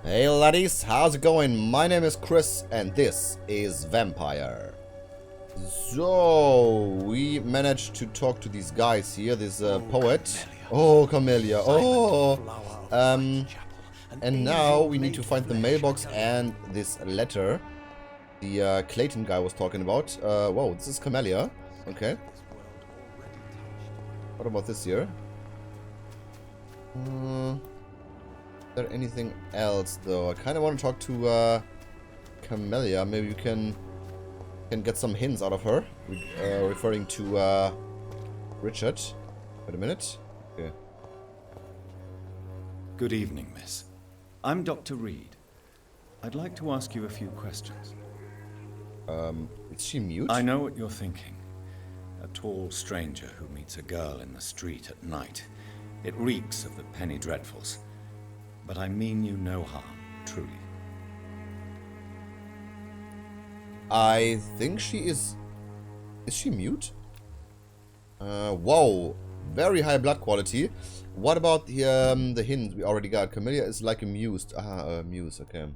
Hey laddies, how's it going? My name is Chris and this is Vampire. So, we managed to talk to these guys here, this poet. Oh, Camellia. Oh, and now we need to find the mailbox and this letter the Clayton guy was talking about. Whoa, this is Camellia. Okay. What about this here? Is there anything else though? I kind of want to talk to Camellia. Maybe you can get some hints out of her, referring to Richard. Wait a minute. Okay. Good evening, miss. I'm Dr. Reid. I'd like to ask you a few questions. Is she mute? I know what you're thinking. A tall stranger who meets a girl in the street at night. It reeks of the penny dreadfuls. But I mean you no harm, truly. I think she is... Is she mute? Whoa. Very high blood quality. What about the hint we already got? Camellia is like amused. Muse, okay.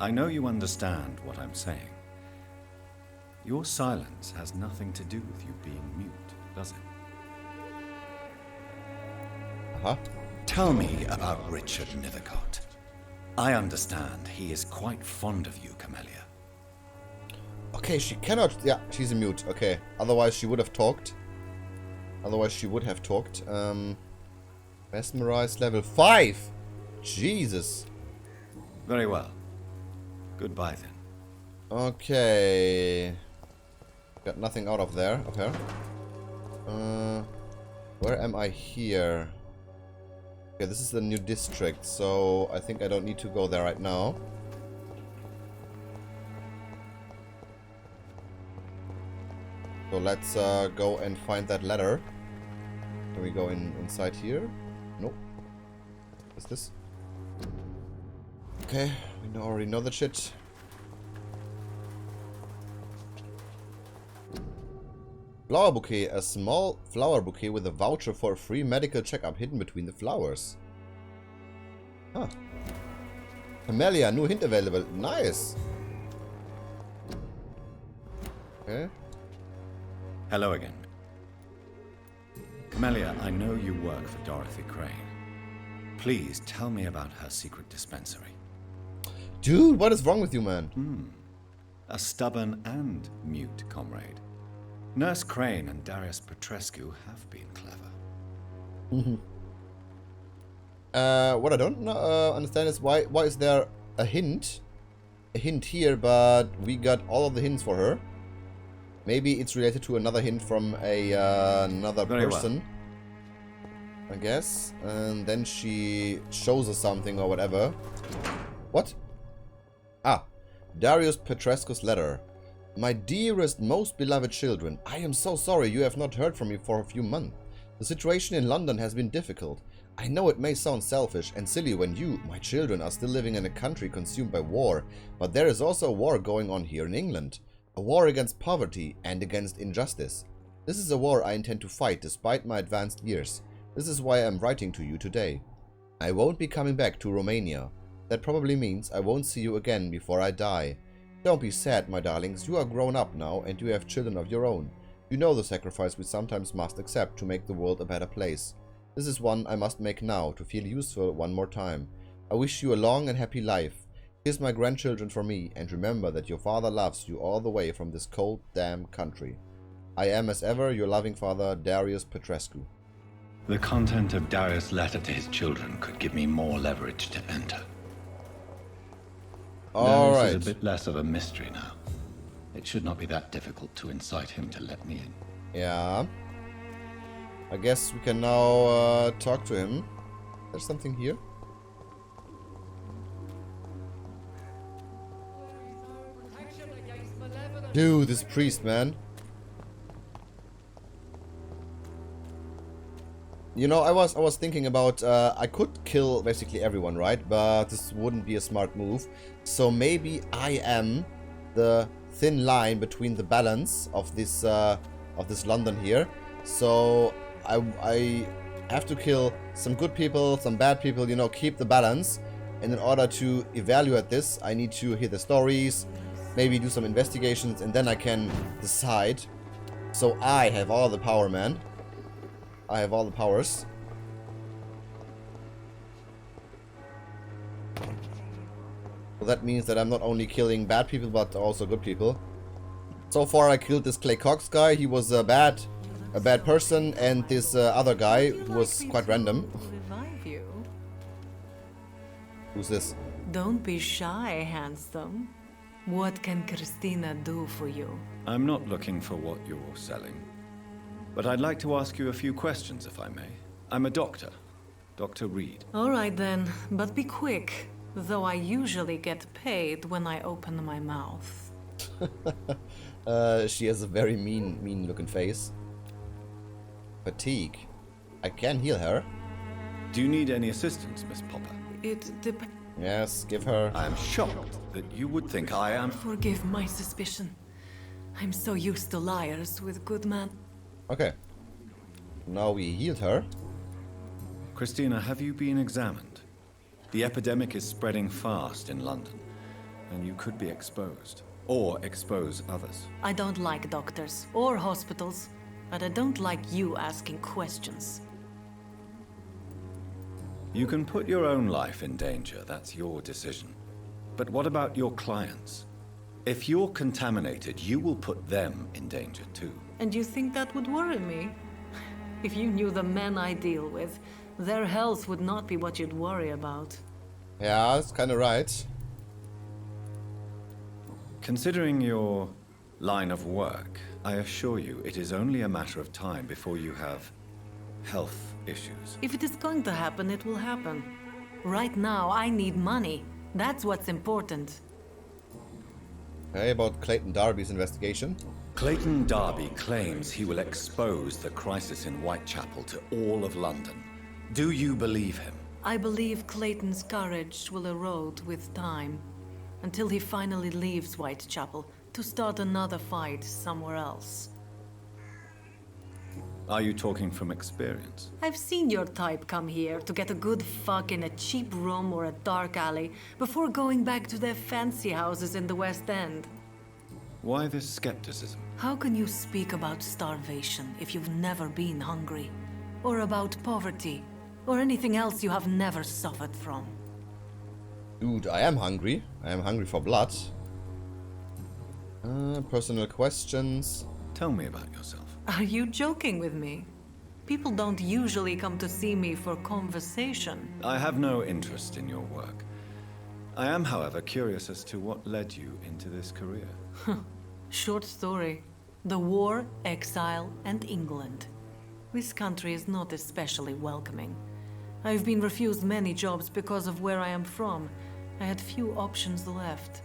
I know you understand what I'm saying. Your silence has nothing to do with you being mute, does it? Uh-huh. Tell me about Richard Nethercott. I understand he is quite fond of you, Camellia. Okay, she cannot... Yeah, she's a mute. Okay. Otherwise she would have talked. Mesmerized level 5! Jesus! Very well. Goodbye then. Okay. Got nothing out of there. Okay. Where am I here? Okay, this is the new district, so I think I don't need to go there right now. So let's go and find that letter. Can we go inside here? Nope. What's this? Okay, we already know that shit. Flower bouquet. A small flower bouquet with a voucher for a free medical checkup hidden between the flowers. Huh. Camellia, new hint available. Nice. Okay. Hello again. Camellia, I know you work for Dorothy Crane. Please tell me about her secret dispensary. Dude, what is wrong with you, man? A stubborn and mute comrade. Nurse Crane and Darius Petrescu have been clever. What I don't understand is why is there a hint here, but we got all of the hints for her. Maybe it's related to another hint from another person. Well. I guess. And then she shows us something or whatever. What? Ah, Darius Petrescu's letter. My dearest, most beloved children, I am so sorry you have not heard from me for a few months. The situation in London has been difficult. I know it may sound selfish and silly when you, my children, are still living in a country consumed by war, but there is also a war going on here in England. A war against poverty and against injustice. This is a war I intend to fight despite my advanced years. This is why I am writing to you today. I won't be coming back to Romania. That probably means I won't see you again before I die. Don't be sad, my darlings. You are grown up now and you have children of your own. You know the sacrifice we sometimes must accept to make the world a better place. This is one I must make now to feel useful one more time. I wish you a long and happy life. Kiss my grandchildren for me and remember that your father loves you all the way from this cold, damn country. I am as ever your loving father, Darius Petrescu. The content of Darius' letter to his children could give me more leverage to enter. Darius is a bit less of a mystery now. It should not be that difficult to incite him to let me in. Yeah. I guess we can now talk to him. There's something here. Dude, this priest, man. You know, I was thinking about I could kill basically everyone, right? But this wouldn't be a smart move. So maybe I am the thin line between the balance of this London here. So I I have to kill some good people, some bad people, you know, keep the balance. And in order to evaluate this, I need to hear the stories, maybe do some investigations, and then I can decide. So I have all the power, man. I have all the powers. So that means that I'm not only killing bad people, but also good people. So far I killed this Clay Cox guy. He was a bad person, and this other guy who was quite random. Who's this? Don't be shy, handsome. What can Cristina do for you? I'm not looking for what you're selling. But I'd like to ask you a few questions, if I may. I'm a doctor. Dr. Reid. All right then, but be quick. Though I usually get paid when I open my mouth. She has a very mean looking face. Fatigue. I can heal her. Do you need any assistance, Miss Popper? It depends. Yes, give her. I am shocked that you would think I am... Forgive my suspicion. I'm so used to liars with good man. Okay. Now we healed her. Cristina, have you been examined? The epidemic is spreading fast in London, and you could be exposed. Or expose others. I don't like doctors or hospitals, but I don't like you asking questions. You can put your own life in danger, that's your decision. But what about your clients? If you're contaminated, you will put them in danger too. And you think that would worry me? If you knew the men I deal with, their health would not be what you'd worry about. Yeah, that's kind of right. Considering your line of work, I assure you it is only a matter of time before you have health issues. If it is going to happen, it will happen. Right now, I need money. That's what's important. Okay, about Clayton Darby's investigation. Clayton Darby claims he will expose the crisis in Whitechapel to all of London. Do you believe him? I believe Clayton's courage will erode with time, until he finally leaves Whitechapel to start another fight somewhere else. Are you talking from experience? I've seen your type come here to get a good fuck in a cheap room or a dark alley before going back to their fancy houses in the West End. Why this skepticism? How can you speak about starvation if you've never been hungry? Or about poverty? Or anything else you have never suffered from? Dude, I am hungry. I am hungry for blood. Personal questions. Tell me about yourself. Are you joking with me? People don't usually come to see me for conversation. I have no interest in your work. I am, however, curious as to what led you into this career. Short story. The war, exile, and England. This country is not especially welcoming. I've been refused many jobs because of where I am from. I had few options left.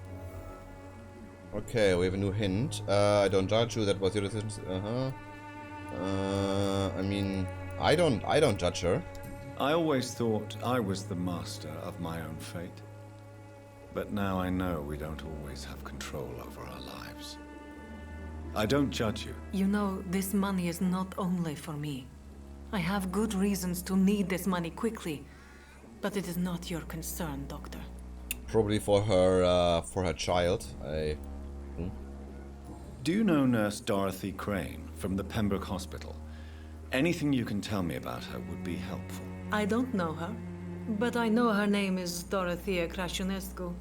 Okay, we have a new hint. I don't judge you. That was your decision. I mean, I don't judge her. I always thought I was the master of my own fate. But now I know we don't always have control over our lives. I don't judge you. You know, this money is not only for me. I have good reasons to need this money quickly, but it is not your concern, Doctor. Probably for her child. Do you know Nurse Dorothy Crane from the Pembroke Hospital? Anything you can tell me about her would be helpful. I don't know her, but I know her name is Dorothea Crăciunescu.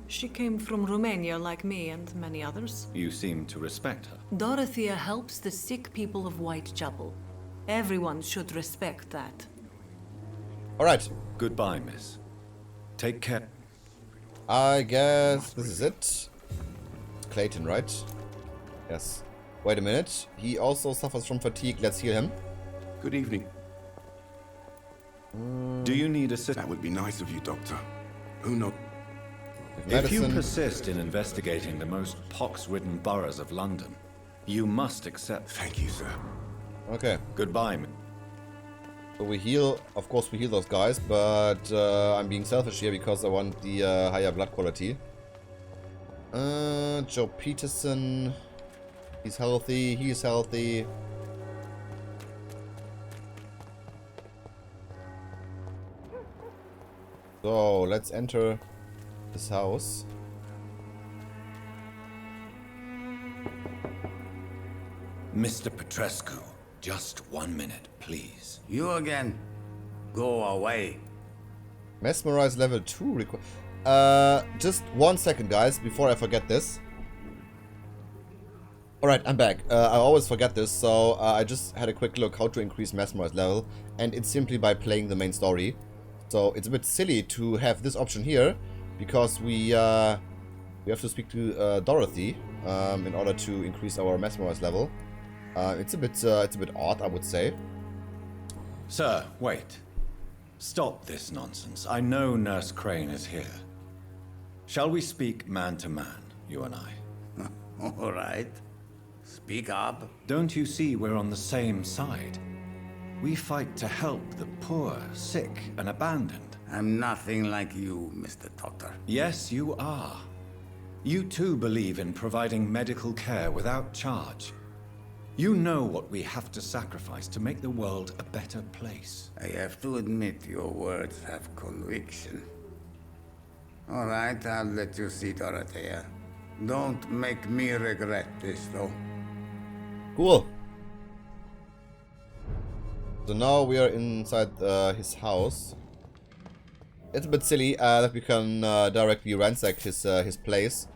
She came from Romania like me and many others. You seem to respect her. Dorothea helps the sick people of Whitechapel. Everyone should respect that. Alright. Goodbye, miss. Take care. I guess this is it. Clayton, right? Yes. Wait a minute. He also suffers from fatigue. Let's heal him. Good evening. Do you need assistance? That would be nice of you, Doctor. Who knows? If you persist in investigating the most pox-ridden boroughs of London, you must accept. Thank you, sir. Okay. Goodbye. So we heal, of course we heal those guys, but I'm being selfish here because I want the higher blood quality. Joe Peterson, he's healthy, So, let's enter this house. Mr. Petrescu, just 1 minute, please. You again? Go away. Mesmerize level 2 just 1 second, guys, before I forget this. Alright, I'm back. I always forget this, so I just had a quick look how to increase Mesmerize level, and it's simply by playing the main story. So it's a bit silly to have this option here, because we have to speak to Dorothea in order to increase our Mesmerize level. It's a bit odd, I would say. Sir, wait. Stop this nonsense. I know Nurse Crane is here. Shall we speak man to man, you and I? All right. Speak up. Don't you see we're on the same side? We fight to help the poor, sick, and abandoned. I'm nothing like you, Mr. Doctor. Yes, you are. You too believe in providing medical care without charge. You know what we have to sacrifice to make the world a better place. I have to admit your words have conviction. All right, I'll let you see Dorothea. Don't make me regret this, though. Cool. So now we are inside his house. It's a bit silly that we can directly ransack his place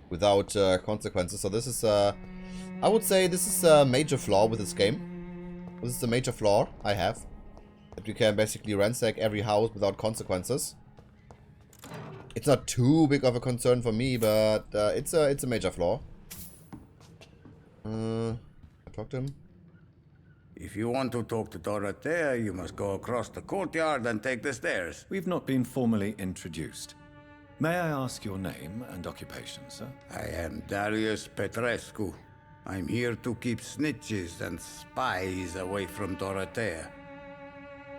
without consequences. So this is, I would say, this is a major flaw with this game. This is a major flaw I have, that you can basically ransack every house without consequences. It's not too big of a concern for me, but it's a major flaw. Talk to him. If you want to talk to Dorothea, you must go across the courtyard and take the stairs. We've not been formally introduced. May I ask your name and occupation, sir? I am Darius Petrescu. I'm here to keep snitches and spies away from Dorothea.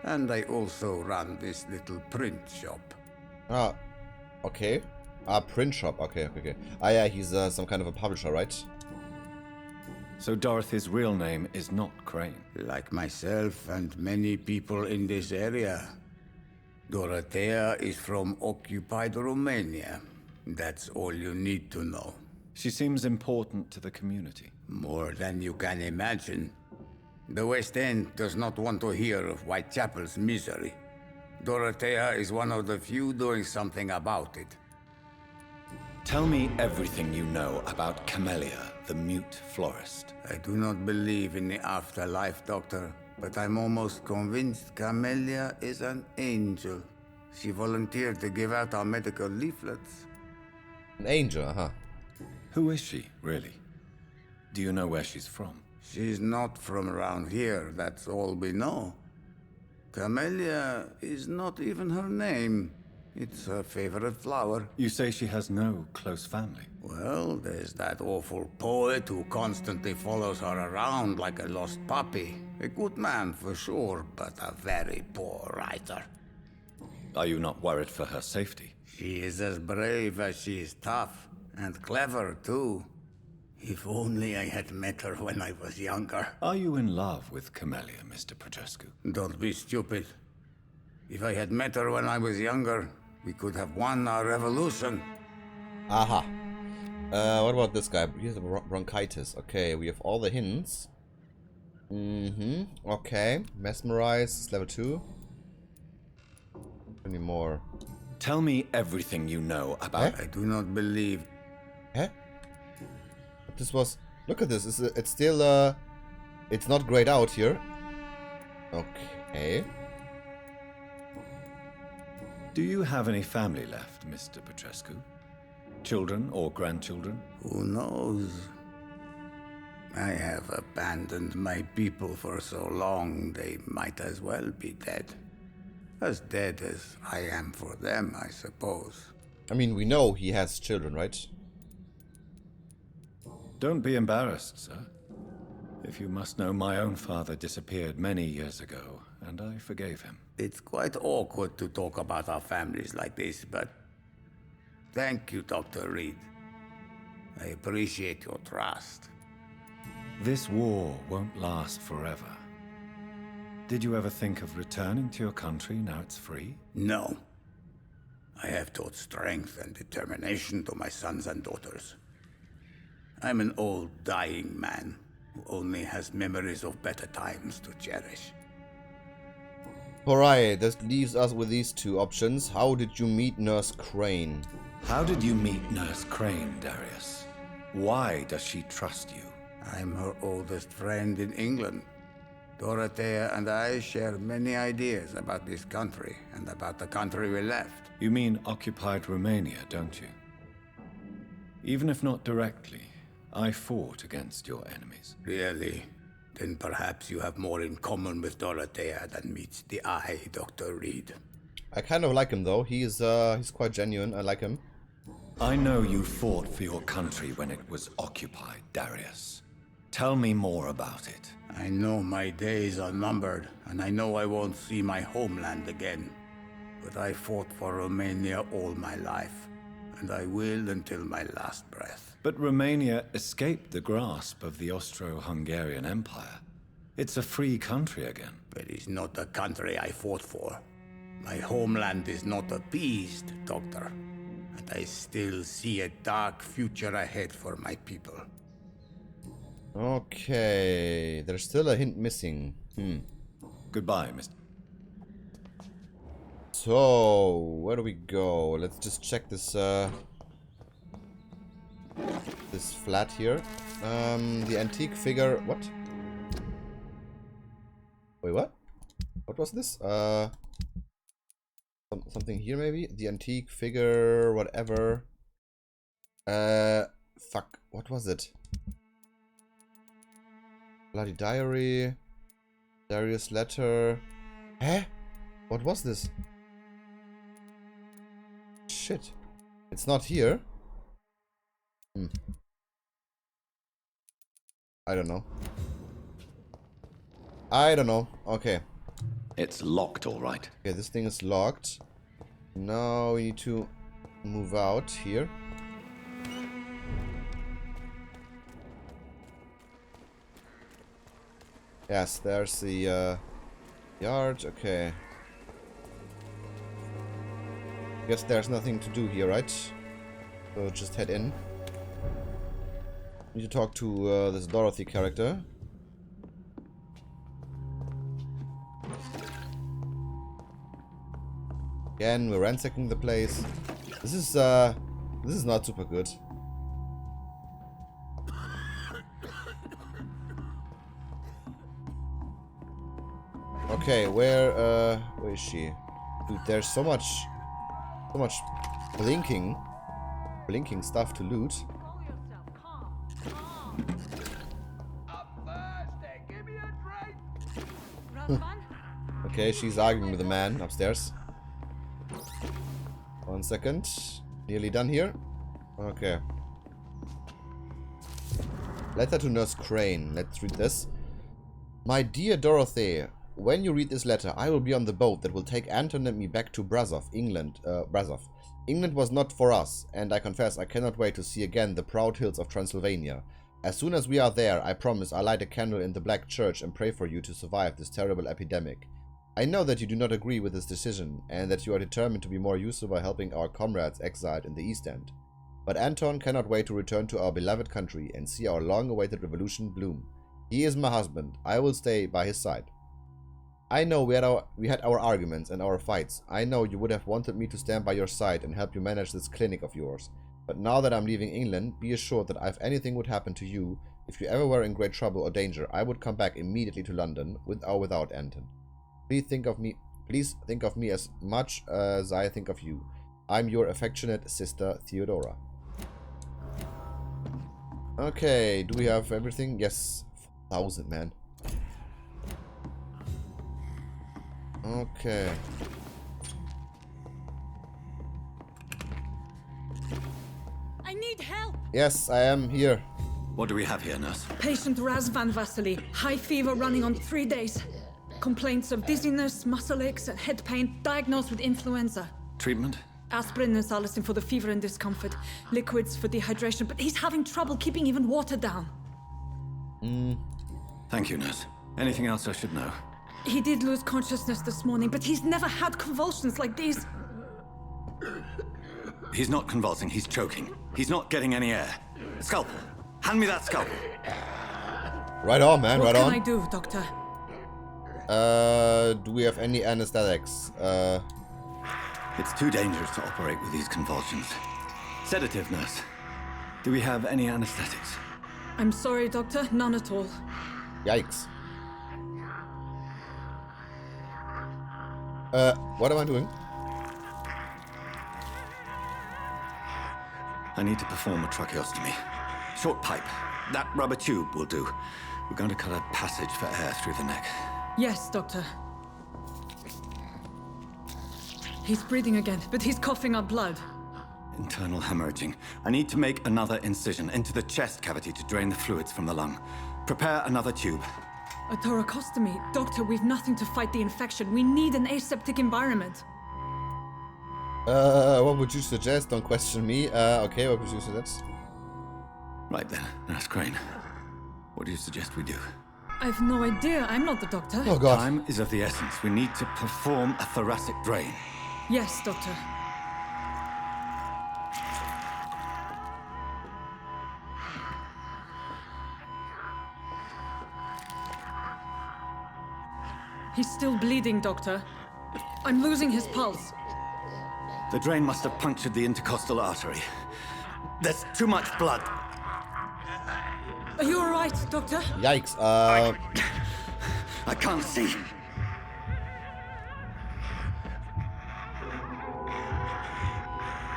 And I also run this little print shop. Ah, okay. Ah, print shop. Okay. Ah, yeah, he's some kind of a publisher, right? So Dorothy's real name is not Crane. Like myself and many people in this area, Dorothea is from occupied Romania. That's all you need to know. She seems important to the community. More than you can imagine. The West End does not want to hear of Whitechapel's misery. Dorothea is one of the few doing something about it. Tell me everything you know about Camellia, the mute florist. I do not believe in the afterlife, Doctor, but I'm almost convinced Camellia is an angel. She volunteered to give out our medical leaflets. An angel, huh? Who is she, really? Do you know where she's from? She's not from around here, that's all we know. Camellia is not even her name. It's her favorite flower. You say she has no close family. Well, there's that awful poet who constantly follows her around like a lost puppy. A good man for sure, but a very poor writer. Are you not worried for her safety? She is as brave as she is tough, and clever too. If only I had met her when I was younger. Are you in love with Camellia, Mr. Petrescu? Don't be stupid. If I had met her when I was younger, we could have won our revolution. Aha. What about this guy? He has bronchitis. Okay, we have all the hints. Okay. Mesmerize is level 2. Any more? Tell me everything you know about... I do not believe... Huh? This was... Look at this. It's still... It's not grayed out here. Okay. Do you have any family left, Mr. Petrescu? Children or grandchildren? Who knows? I have abandoned my people for so long, they might as well be dead. As dead as I am for them, I suppose. I mean, we know he has children, right? Don't be embarrassed, sir. If you must know, my own father disappeared many years ago, and I forgave him. It's quite awkward to talk about our families like this, but... Thank you, Dr. Reid. I appreciate your trust. This war won't last forever. Did you ever think of returning to your country now it's free? No. I have taught strength and determination to my sons and daughters. I'm an old, dying man who only has memories of better times to cherish. Alright, this leaves us with these two options. How did you meet Nurse Crane? How did you meet Nurse Crane, Darius? Why does she trust you? I'm her oldest friend in England. Dorothea and I share many ideas about this country and about the country we left. You mean occupied Romania, don't you? Even if not directly, I fought against your enemies. Really? Then perhaps you have more in common with Dorothea than meets the eye, Dr. Reid. I kind of like him though. He's quite genuine. I like him. I know you fought for your country when it was occupied, Darius. Tell me more about it. I know my days are numbered, and I know I won't see my homeland again. But I fought for Romania all my life, and I will until my last breath. But Romania escaped the grasp of the Austro-Hungarian Empire. It's a free country again. But it's not the country I fought for. My homeland is not appeased, Doctor. And I still see a dark future ahead for my people. Okay, there's still a hint missing. Goodbye, Mr. So, where do we go? Let's just check this this flat here. The antique figure. What? Wait, what? What was this? Something here maybe? The antique figure, whatever. Fuck. What was it? Bloody diary. Darius letter. Eh? What was this? Shit. It's not here. I don't know. I don't know. Okay. It's locked, all right. Okay, this thing is locked. Now we need to move out here. Yes, there's the yard. Okay. Guess there's nothing to do here, right? So just head in. Need to talk to this Dorothy character. Again, we're ransacking the place. This is not super good. Okay, where is she? Dude, there's so much blinking stuff to loot. Okay, she's arguing with the man upstairs. 1 second. Nearly done here. Okay. Letter to Nurse Crane. Let's read this. My dear Dorothea, when you read this letter, I will be on the boat that will take Anton and me back to Brasov, England. Brasov. England was not for us, and I confess I cannot wait to see again the proud hills of Transylvania. As soon as we are there, I promise I'll light a candle in the Black Church and pray for you to survive this terrible epidemic. I know that you do not agree with this decision, and that you are determined to be more useful by helping our comrades exiled in the East End. But Anton cannot wait to return to our beloved country and see our long-awaited revolution bloom. He is my husband. I will stay by his side. I know we had our arguments and our fights. I know you would have wanted me to stand by your side and help you manage this clinic of yours. But now that I'm leaving England, be assured that if anything would happen to you, if you ever were in great trouble or danger, I would come back immediately to London, with or without Anton. Please think of me as much as I think of you. I'm your affectionate sister, Theodora. Okay, do we have everything? Yes. 1,000, man. Okay. I need help! Yes, I am here. What do we have here, nurse? Patient Rasband Vasily. High fever running on 3 days. Complaints of dizziness, muscle aches, and head pain. Diagnosed with influenza. Treatment? Aspirin and salicin for the fever and discomfort. Liquids for dehydration, but he's having trouble keeping even water down. Thank you, nurse. Anything else I should know? He did lose consciousness this morning, but he's never had convulsions like these. He's not convulsing, he's choking. He's not getting any air. Scalpel. Hand me that scalpel. Right on, man, right What on. can I do, Doctor? Do we have any anesthetics? It's too dangerous to operate with these convulsions. Sedative, nurse. Do we have any anesthetics? I'm sorry, Doctor. None at all. Yikes. What am I doing? I need to perform a tracheostomy. Short pipe. That rubber tube will do. We're going to cut a passage for air through the neck. Yes, Doctor. He's breathing again, but he's coughing up blood. Internal hemorrhaging. I need to make another incision into the chest cavity to drain the fluids from the lung. Prepare another tube. A thoracostomy? Doctor, we've nothing to fight the infection. We need an aseptic environment. What would you suggest? Don't question me. Okay, what would you suggest? Right then, Nurse Crane. What do you suggest we do? I've no idea. I'm not the doctor. Oh god. Time is of the essence. We need to perform a thoracic drain. Yes, Doctor. He's still bleeding, Doctor. I'm losing his pulse. The drain must have punctured the intercostal artery. There's too much blood. Are you all right, Doctor? Yikes. I can't see.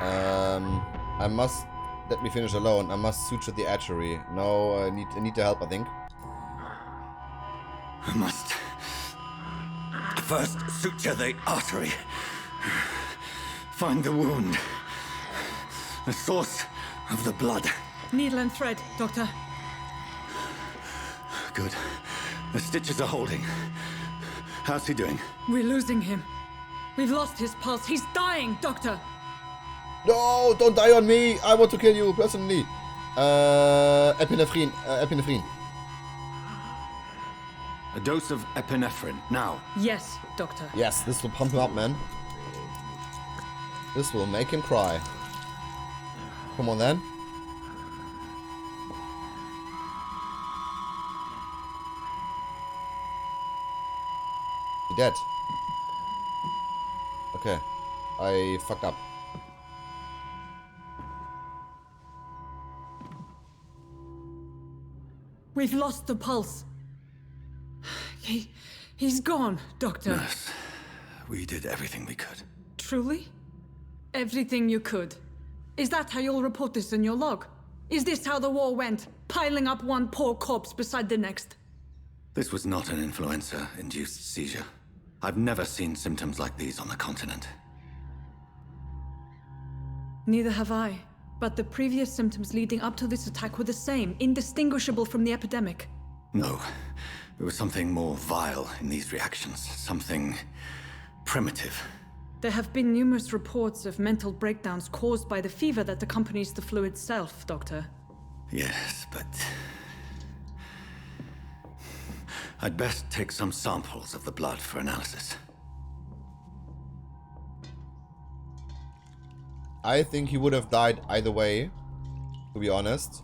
I must... Let me finish alone. I must suture the artery. No, I need to help, I think. I must first suture the artery. Find the wound. The source of the blood. Needle and thread, Doctor. Good. The stitches are holding. How's he doing? We're losing him. We've lost his pulse. He's dying, Doctor. No, don't die on me. I want to kill you personally. Epinephrine. Epinephrine. A dose of epinephrine, now. Yes, Doctor. Yes, this will pump him up, man. This will make him cry. Come on, then. He dead. Okay. I fucked up. We've lost the pulse. He's gone, Doctor. Nurse, we did everything we could. Truly? Everything you could. Is that how you'll report this in your log? Is this how the war went? Piling up one poor corpse beside the next? This was not an influenza-induced seizure. I've never seen symptoms like these on the continent. Neither have I. But the previous symptoms leading up to this attack were the same, indistinguishable from the epidemic. No. There was something more vile in these reactions. Something primitive. There have been numerous reports of mental breakdowns caused by the fever that accompanies the flu itself, Doctor. Yes, but... I'd best take some samples of the blood for analysis. I think he would have died either way, to be honest.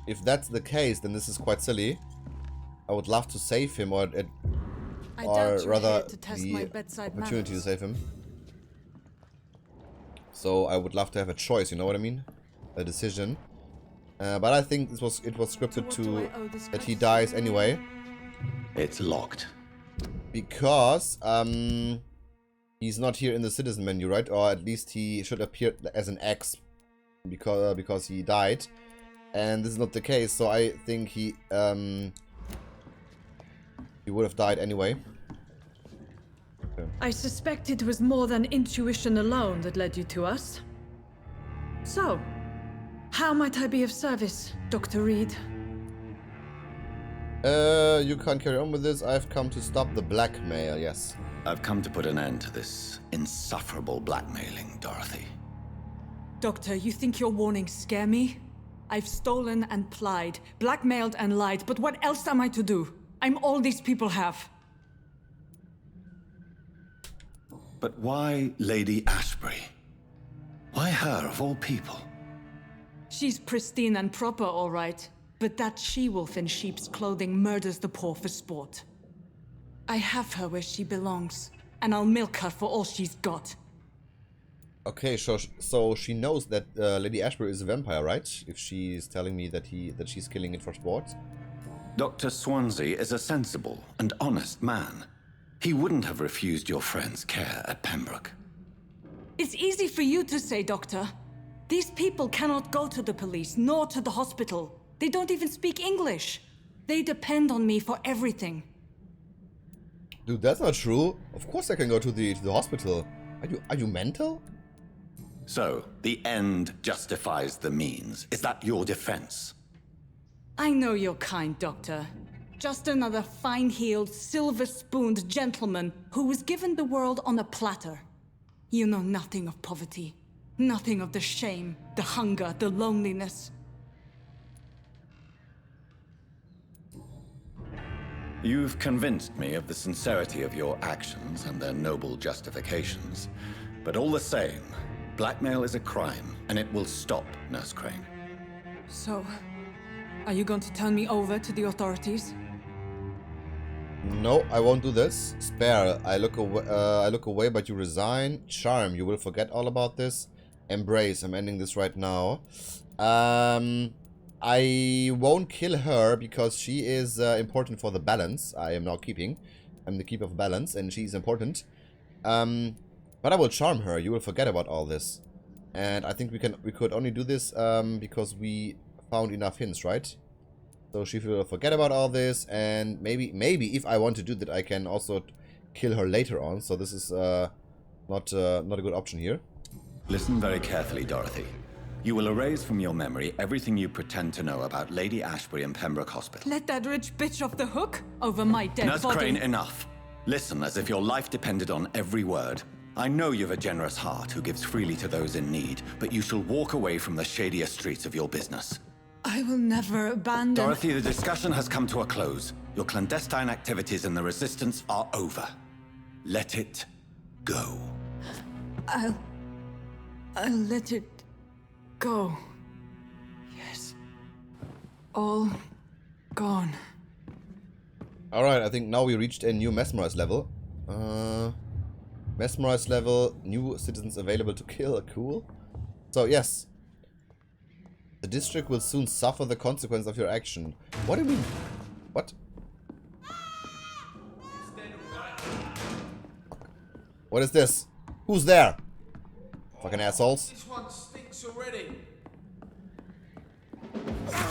If that's the case, then this is quite silly. I would love to save him, or rather the opportunity to save him. So I would love to have a choice, you know what I mean? A decision. But I think it was scripted that he dies anyway. It's locked. Because he's not here in the citizen menu, right? Or at least he should appear as an X because he died. And this is not the case, so I think he would have died anyway. Okay. I suspect it was more than intuition alone that led you to us. So, how might I be of service, Dr. Reid? You can't carry on with this. I've come to stop the blackmail, yes. I've come to put an end to this insufferable blackmailing, Dorothy. Doctor, you think your warnings scare me? I've stolen and plied, blackmailed and lied, but what else am I to do? I'm all these people have. But why Lady Ashbury? Why her, of all people? She's pristine and proper, all right. But that she-wolf in sheep's clothing murders the poor for sport. I have her where she belongs, and I'll milk her for all she's got. Okay, so she knows that Lady Ashbury is a vampire, right? If she's telling me that she's killing it for sport. Dr. Swansea is a sensible and honest man. He wouldn't have refused your friend's care at Pembroke. It's easy for you to say, Doctor. These people cannot go to the police, nor to the hospital. They don't even speak English. They depend on me for everything. Dude, that's not true. Of course I can go to the hospital. Are you mental? So, the end justifies the means. Is that your defense? I know you're kind, Doctor. Just another fine-heeled, silver-spooned gentleman who was given the world on a platter. You know nothing of poverty. Nothing of the shame, the hunger, the loneliness. You've convinced me of the sincerity of your actions and their noble justifications. But all the same, blackmail is a crime, and it will stop, Nurse Crane. So, are you going to turn me over to the authorities? No, I won't do this. Spare. I look away, but you resign. Charm. You will forget all about this. Embrace. I'm ending this right now. I won't kill her because she is important for the balance. I am now keeping. I'm the keeper of balance, and she's important. But I will charm her. You will forget about all this. And I think we could only do this because we found enough hints, right? So she will forget about all this, and maybe if I want to do that, I can also kill her later on. So this is not a good option here. Listen very carefully, Dorothy. You will erase from your memory everything you pretend to know about Lady Ashbury and Pembroke Hospital. Let that rich bitch off the hook over my dead Nurse body. Crane, enough. Listen as if your life depended on every word. I know you've a generous heart who gives freely to those in need, but you shall walk away from the shadier streets of your business. I will never abandon... Dorothy, the discussion has come to a close. Your clandestine activities in the Resistance are over. Let it go. I'll let it go. Yes. All gone. Alright, I think now we reached a new mesmerize level. Mesmerize level, new citizens available to kill. Cool. So, yes. The district will soon suffer the consequence of your action. What do you mean? What? What is this? Who's there? Fucking assholes. This one stinks already.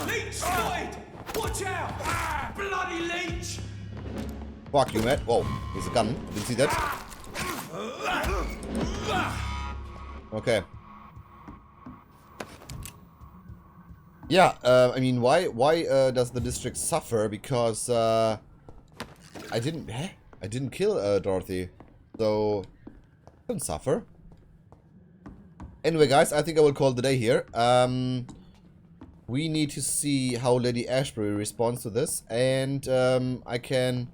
Leech spotted! Watch out! Bloody leech! Fuck you, man. Whoa, there's a gun. Didn't see that. Okay. Yeah, I mean, why does the district suffer? Because I didn't kill Dorothy, so I don't suffer. Anyway, guys, I think I will call it the day here. We need to see how Lady Ashbury responds to this, and I can,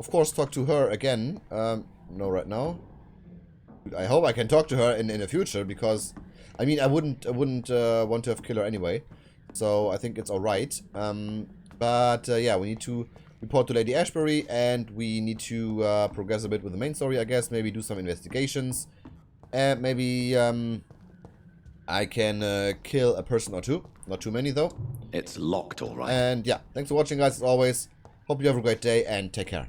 of course, talk to her again. No, right now. I hope I can talk to her in the future, because I mean, I wouldn't want to have killed her anyway. So I think it's alright. But yeah, we need to report to Lady Ashbury, and we need to progress a bit with the main story, I guess. Maybe do some investigations. And maybe I can kill a person or two. Not too many, though. It's locked, all right. And yeah, thanks for watching, guys, as always. Hope you have a great day, and take care.